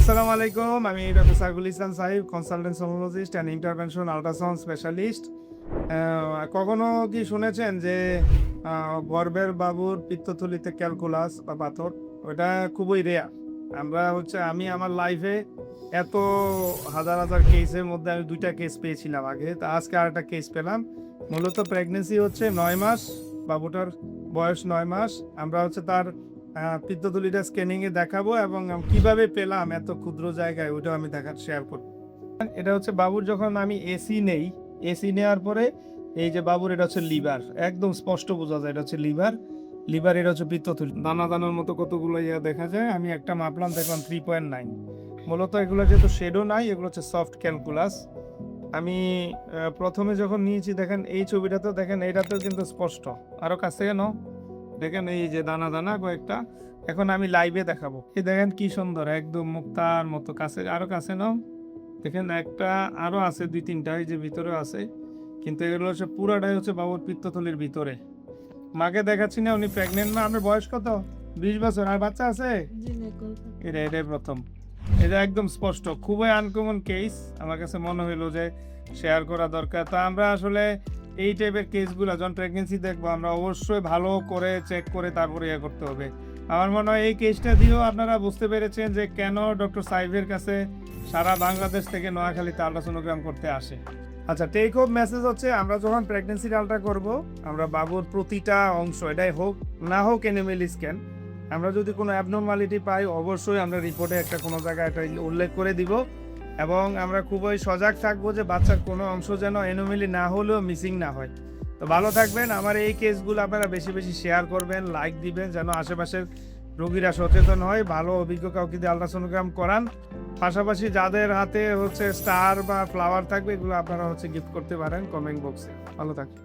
আসসালামু আলাইকুম, আমি doctor Saiful Islam Sahib, consultant sonologist and intervention ultrasound specialist. কখনো কি শুনেছেন যে গর্ভের বাবুর পিত্তথলিতে ক্যালকুলাস বা পাথর? ওটা খুবই রেয়ার। আমি আমার লাইফে এত হাজার হাজার কেসের মধ্যে আমি 2টা কেস পেয়েছিলাম আগে, তা আজকে আর একটা কেস পেলাম। মূলত প্রেগনেন্সি হচ্ছে 9 মাস, বাবুটার বয়স 9 মাস। আমরা তার পিত্তথলিটা স্ক্যানিংয়ে দেখাবো এবং কিভাবে পেলাম এত ক্ষুদ্র জায়গায়, ওটাও আমি শেয়ার করব। এটা বাবুর যখন আমি এসি নেওয়ার পরে এই যে বাবুর এটা লিভার, একদম স্পষ্ট বোঝা যায় এটা লিভার, এটা পিত্তথলি, দানা দানার মতো কতগুলো দেখা যায়। আমি একটা মাপলাম, দেখলাম 3.9। মূলত এগুলো যেহেতু শেডো নাই, এগুলো সফট ক্যালকুলাস। আমি প্রথমে যখন নিয়েছি, দেখেন এই ছবিটাতে, দেখেন এইটাতেও কিন্তু স্পষ্ট। আরো কাছে কেন দেখেন, এই যে দানা দানা কয়েকটা। এখন আমি লাইভে দেখাবো। এই দেখেন কি সুন্দর, একদম মুক্তার মতো। কাছে, আরো কাছে নাও, দেখেন একটা আরো আছে, 2-3টা এই যে ভিতরে আছে, কিন্তু এগুলো পুরাটাই বাবুর পিত্তথলির ভিতরে। মাকে দেখাচ্ছি না, উনি প্রেগনেন্ট না। আপনার বয়স কত? 20 বছর। আর বাচ্চা আছে? এটাই প্রথম। এটা একদম স্পষ্ট, খুবই আনকমন কেস। আমার কাছে মনে হইলো যে শেয়ার করা দরকার। তা আমরা এই টাইপের কেসগুলো যখন প্রেগনেন্সি দেখবো, আমরা অবশ্যই ভালো করে চেক করে তারপরে করতে হবে। আমার মনে হয় এই কেসটা দিয়েও আপনারা বুঝতে পেরেছেন যে কেন ডক্টর সাইফের কাছে সারা বাংলাদেশ থেকে নোয়াখালীতে আল্ট্রাসোনোগ্রাম করতে আসে। আচ্ছা, টেক হোম মেসেজ আমরা যখন প্রেগনেন্সির আলট্রা করব, আমরা বাবুর প্রতিটা অংশ, এটাই হোক না হোক এনিমেল স্ক্যান, আমরা যদি কোনো অ্যাবনর্মালিটি পাই, অবশ্যই আমরা রিপোর্টে কোনো জায়গায় এটা উল্লেখ করে দিব। এবং আমরা খুবই সজাগ থাকবো যে বাচ্চার কোনো অংশ যেন এনোমেলি না হলেও মিসিং না হয়। তো ভালো থাকবেন। আমার এই কেসগুলো আপনারা বেশি বেশি শেয়ার করবেন, লাইক দিবেন, যেন আশেপাশের রোগীরা সচেতন হয়, ভালো অভিজ্ঞ কাউকে দিয়ে আল্ট্রাসোনোগ্রাম করান। পাশাপাশি যাদের হাতে স্টার বা ফ্লাওয়ার থাকবে, এগুলো আপনারা গিফট করতে পারেন কমেন্ট বক্সে। ভালো থাকবেন।